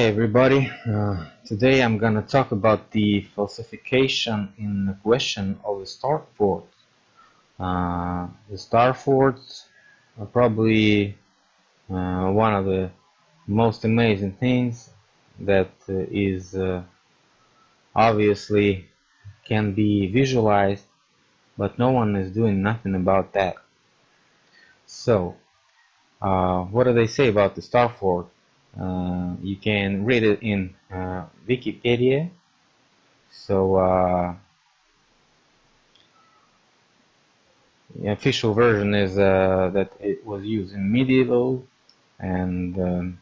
Everybody, today I'm gonna talk about the falsification in the question of the star forts. The star forts are probably one of the most amazing things that is obviously can be visualized, but no one is doing nothing about that. So, what do they say about the star fort? You can read it in Wikipedia. So the official version is that it was used in medieval, and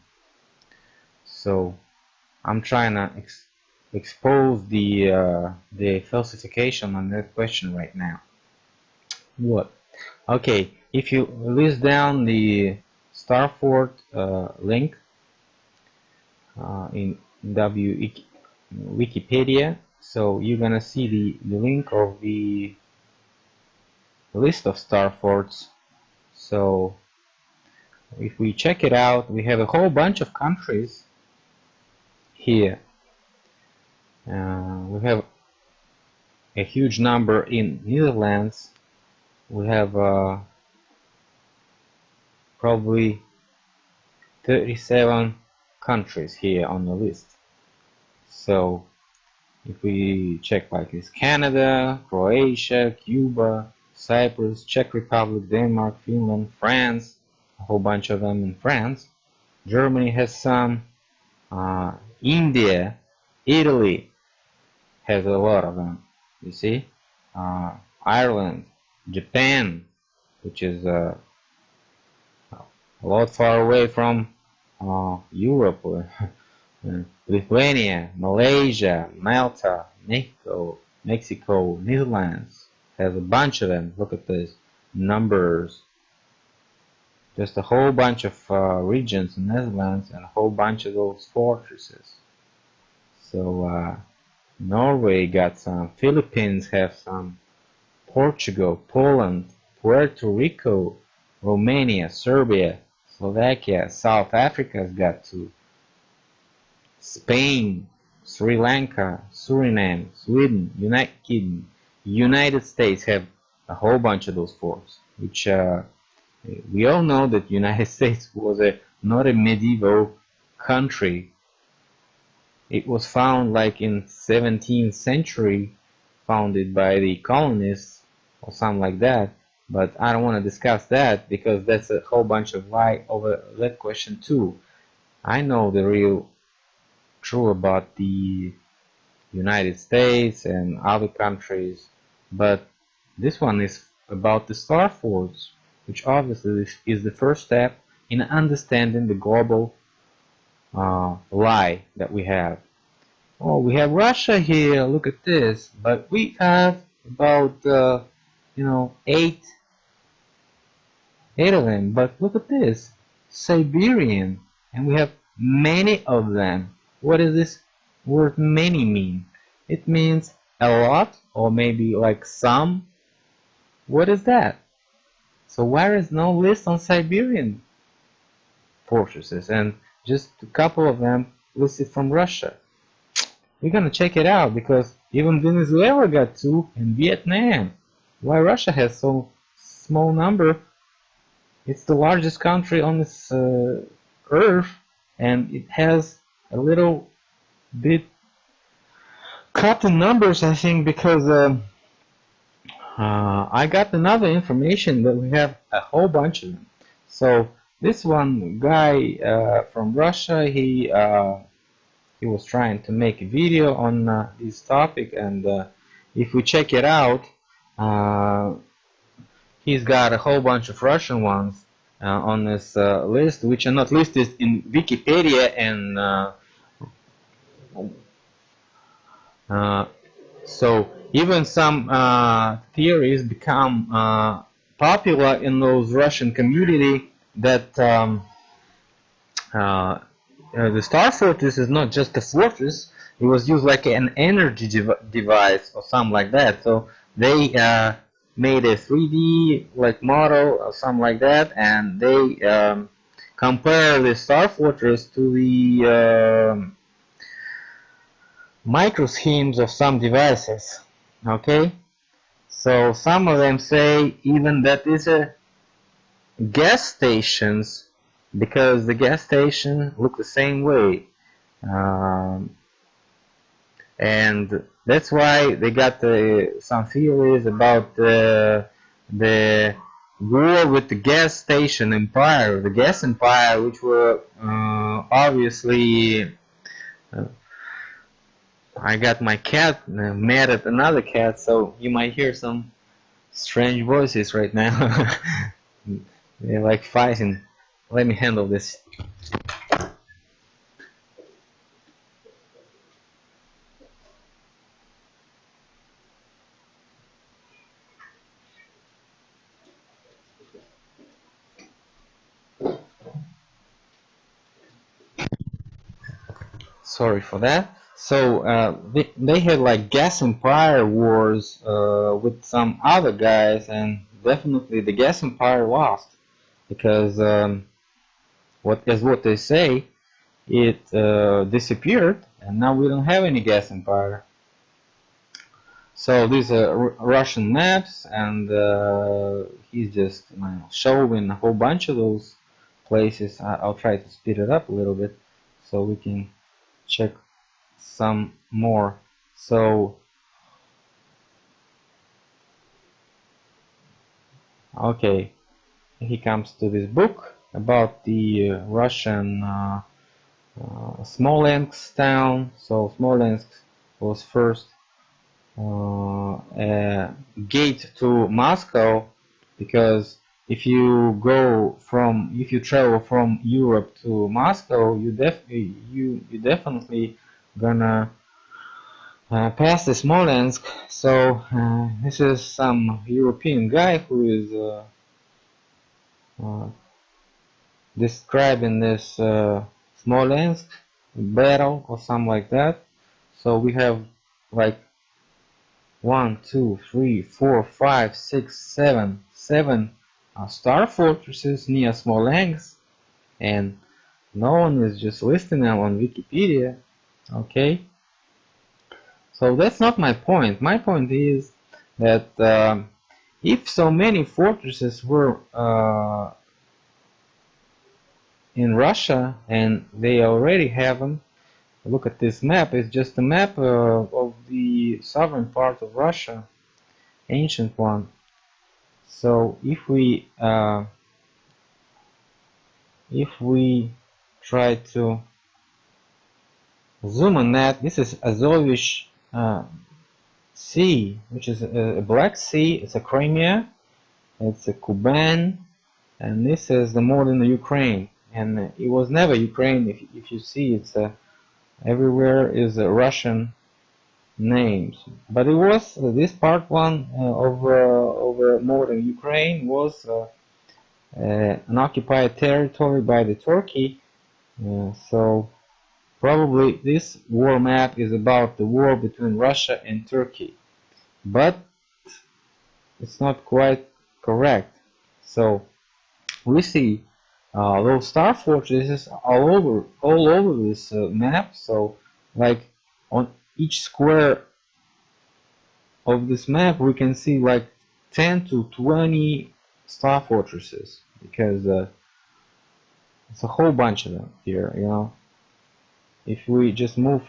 so I'm trying to expose the falsification on that question right now. What? Okay, if you list down the star fort link in Wikipedia, so you're gonna see the link of the list of star forts. So if we check it out, we have a whole bunch of countries here. We have a huge number in Netherlands. We have probably 37 countries here on the list. So if we check like this, Canada, Croatia, Cuba, Cyprus, Czech Republic, Denmark, Finland, France, a whole bunch of them in France. Germany has some, India, Italy has a lot of them, you see, Ireland, Japan, which is a lot far away from Europe, Lithuania, Malaysia, Malta, Mexico, Netherlands has a bunch of them. Look at this numbers. Just a whole bunch of regions in Netherlands and a whole bunch of those fortresses. So Norway got some, Philippines have some, Portugal, Poland, Puerto Rico, Romania, Serbia, Slovakia, South Africa's got two, Spain, Sri Lanka, Suriname, Sweden, United States have a whole bunch of those forts, which we all know that United States was not a medieval country. It was found like in 17th century, founded by the colonists or something like that. But I don't want to discuss that because that's a whole bunch of lie over that question too. I know the real true about the United States and other countries, but this one is about the star forts, which obviously is the first step in understanding the global lie that we have. Oh, we have Russia here, look at this, but we have about eight of them, but look at this, Siberian, and we have many of them. What does this word many mean? It means a lot, or maybe like some. What is that? So why is no list on Siberian fortresses and just a couple of them listed from Russia? We're gonna check it out because even Venezuela got two and Vietnam. Why Russia has so small number? It's the largest country on this earth, and it has a little bit cut in numbers, I think, because I got another information that we have a whole bunch of them. So this one guy from Russia, he was trying to make a video on this topic, and if we check it out, he's got a whole bunch of Russian ones on this list, which are not listed in Wikipedia, and so even some theories become popular in those Russian community that the star fortress is not just a fortress, it was used like an energy device or something like that. So they made a 3D like model or something like that, and they compare the star fortress to the micro schemes of some devices. Okay, so some of them say even that these are gas stations because the gas station look the same way. And that's why they got some theories about the war with the gas station empire, the gas empire, which were obviously. I got my cat mad at another cat, so you might hear some strange voices right now. They're like fighting. Let me handle this. Sorry for that. So they had like gas empire wars with some other guys, and definitely the gas empire lost because what they say, it disappeared, and now we don't have any gas empire. So these are Russian maps, and he's just showing a whole bunch of those places. I'll try to speed it up a little bit so we can check some more. So okay, he comes to this book about the Russian Smolensk town. So Smolensk was first gate to Moscow, because if you travel from Europe to Moscow, you definitely gonna pass the Smolensk. So this is some European guy who is describing this Smolensk battle or something like that. So we have like 1, 2, 3, 4, 5, 6, 7 star fortresses near Smolensk, and no one is just listing them on Wikipedia. Okay, so that's not my point. My point is that if so many fortresses were in Russia and they already have them, look at this map. It's just a map of the southern part of Russia, ancient one. So if we try to zoom on that, this is Azovish Sea, which is a Black Sea. It's a Crimea, it's a Kuban, and this is the modern Ukraine. And it was never Ukraine. If you see, it's everywhere is Russian names, but it was this part one of modern Ukraine was an occupied territory by the Turkey. So probably this war map is about the war between Russia and Turkey, but it's not quite correct. So we see those star fortresses all over this map. So like on each square of this map we can see like 10 to 20 star fortresses, because it's a whole bunch of them here, you know. If we just move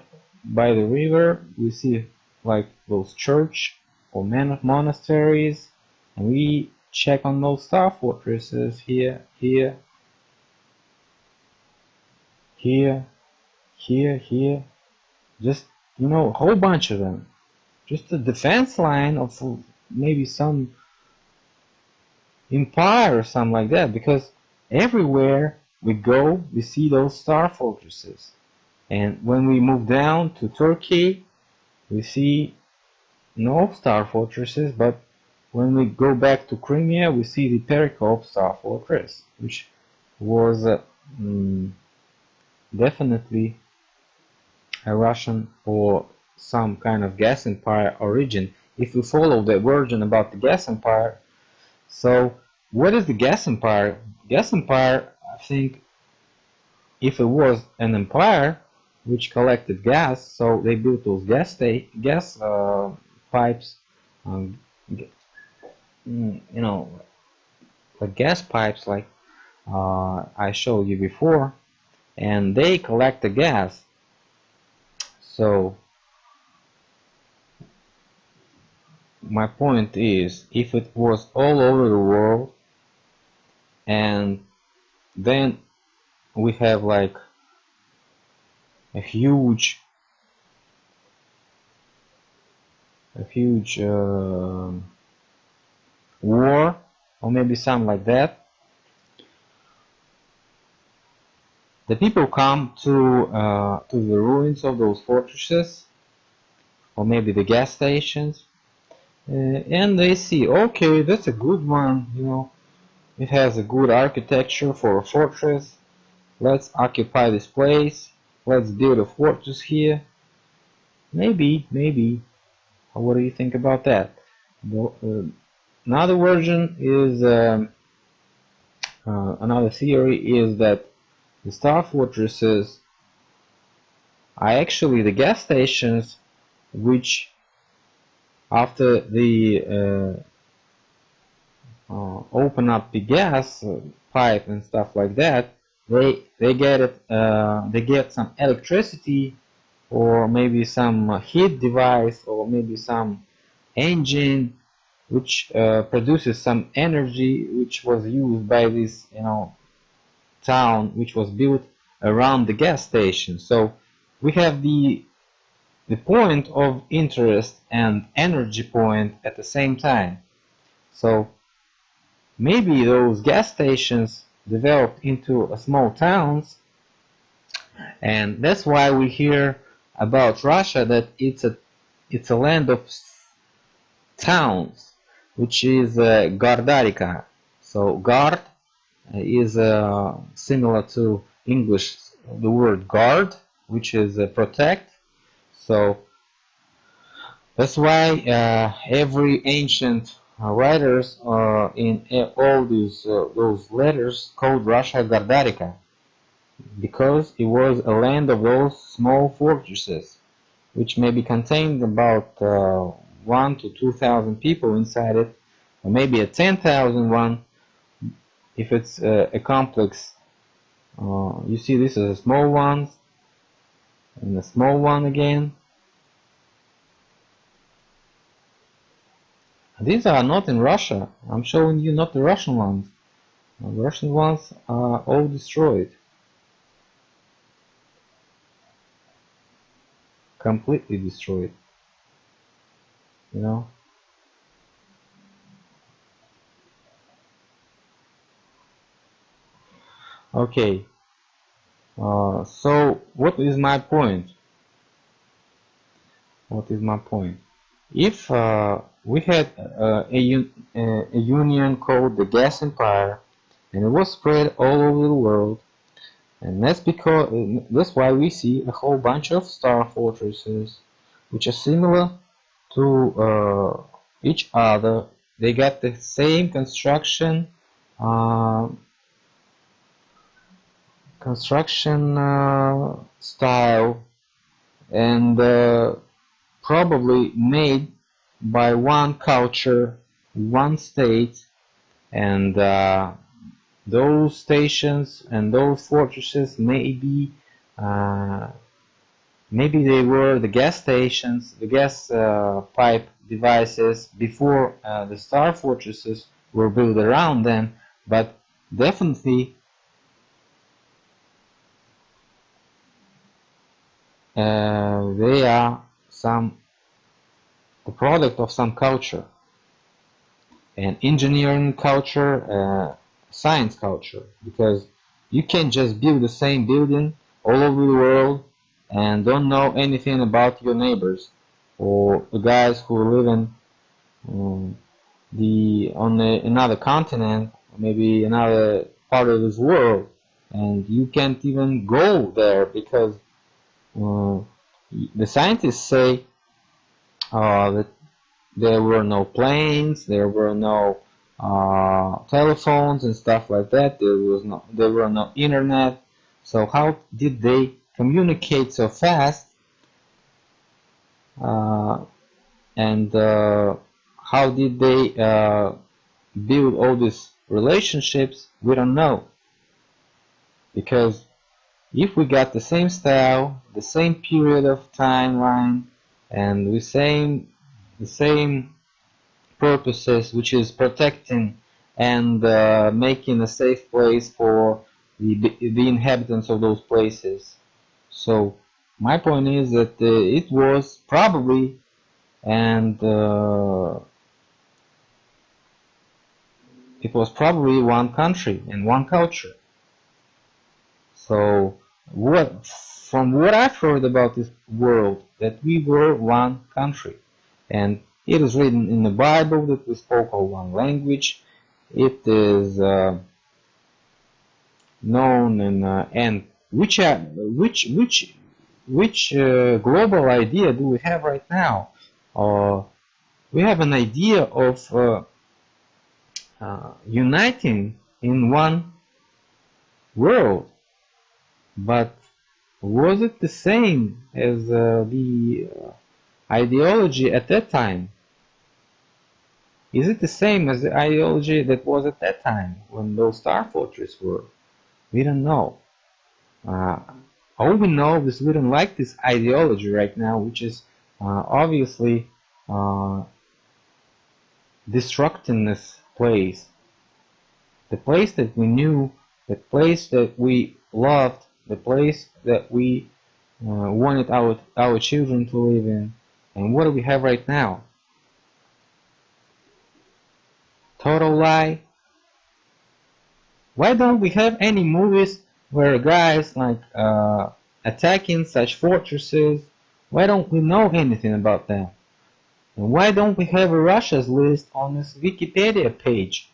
by the river, we see like those church or monasteries, and we check on those star fortresses here, here, just, you know, a whole bunch of them. Just a defense line of maybe some empire or something like that, because everywhere we go we see those star fortresses. And when we move down to Turkey we see no star fortresses, but when we go back to Crimea we see the Perikop star fortress, which was definitely a Russian or some kind of gas empire origin, if we follow the version about the gas empire. So what is the gas empire? Gas empire, I think, if it was an empire, which collected gas, so they built those gas pipes, um, you know, like gas pipes, like I showed you before, and they collect the gas. So my point is, if it was all over the world, and then we have like a huge war, or maybe something like that, the people come to the ruins of those fortresses, or maybe the gas stations, and they see, okay, that's a good one, you know, it has a good architecture for a fortress. Let's occupy this place. Let's build a fortress here. Maybe. What do you think about that? Another version is another theory is that the star fortresses are actually the gas stations, which after the open up the gas pipe and stuff like that, they get some electricity, or maybe some heat device, or maybe some engine which produces some energy, which was used by this town which was built around the gas station. So we have the point of interest and energy point at the same time. So maybe those gas stations developed into small towns, and that's why we hear about Russia that it's a land of towns, which is Gardarika. So Gard is similar to English the word guard, which is protect. So that's why every ancient writers in all those letters called Russia Gardarika, because it was a land of those small fortresses, which maybe contained about 1 to 2,000 people inside it, or maybe a 10,000 one if it's a complex. You see, this is a small one, and a small one again. These are not in Russia. I'm showing you not the Russian ones. The Russian ones are all destroyed. Completely destroyed. You know? Okay. So what is my point? What is my point? If we had a union called the Gas Empire, and it was spread all over the world, and that's why we see a whole bunch of star fortresses, which are similar to each other. They got the same construction style, and probably made by one culture, one state, and those stations and those fortresses maybe they were the gas stations, the gas pipe devices before the star fortresses were built around them, but definitely they are the product of some culture, and engineering culture, science culture, because you can't just build the same building all over the world and don't know anything about your neighbors or the guys who live in another continent, or maybe another part of this world, and you can't even go there because the scientists say that there were no planes, there were no telephones and stuff like that. There were no internet. So how did they communicate so fast, and how did they build all these relationships? We don't know, because if we got the same style, the same period of timeline, and the same purposes, which is protecting and making a safe place for the inhabitants of those places. So my point is that it was probably one country and one culture. So from what I've heard about this world, that we were one country, and it is written in the Bible that we spoke all one language. It is known and which global idea do we have right now? We have an idea of uniting in one world, but was it the same as the ideology at that time? Is it the same as the ideology that was at that time when those Star Fortresses were? We don't know. All we know is we don't like this ideology right now, which is obviously destructing this place. The place that we knew, the place that we loved, the place that we wanted our children to live in. And what do we have right now? Total lie. Why don't we have any movies where guys like attacking such fortresses? Why don't we know anything about them? And why don't we have a Russia's list on this Wikipedia page?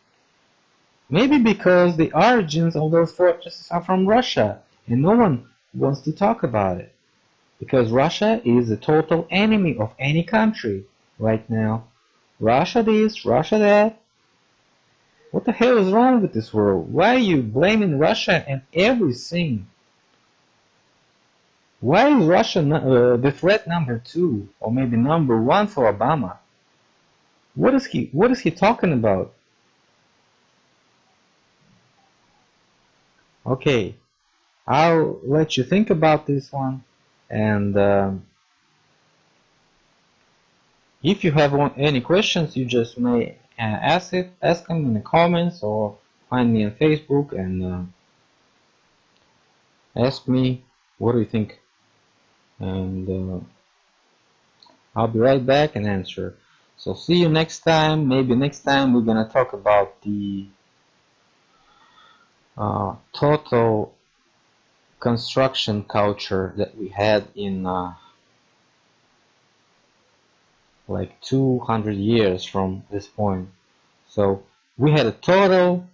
Maybe because the origins of those fortresses are from Russia and no one wants to talk about it. Because Russia is a total enemy of any country right now. Russia this, Russia that. What the hell is wrong with this world? Why are you blaming Russia and everything? Why is Russia the threat number 2 or maybe number 1 for Obama? What is he talking about? Okay, I'll let you think about this one, and if you have any questions, you just may ask them in the comments or find me on Facebook and ask me what do you think, and I'll be right back and answer. So see you next time. Maybe next time we're gonna talk about the total construction culture that we had in like 200 years from this point. So we had a total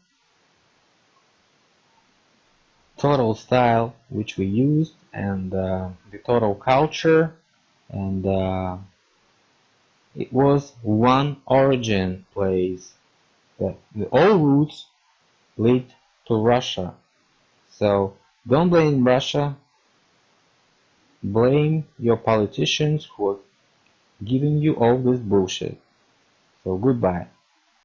style which we used, and the total culture, and it was one origin place that all routes lead to Russia. So don't blame Russia, blame your politicians who are giving you all this bullshit. So goodbye.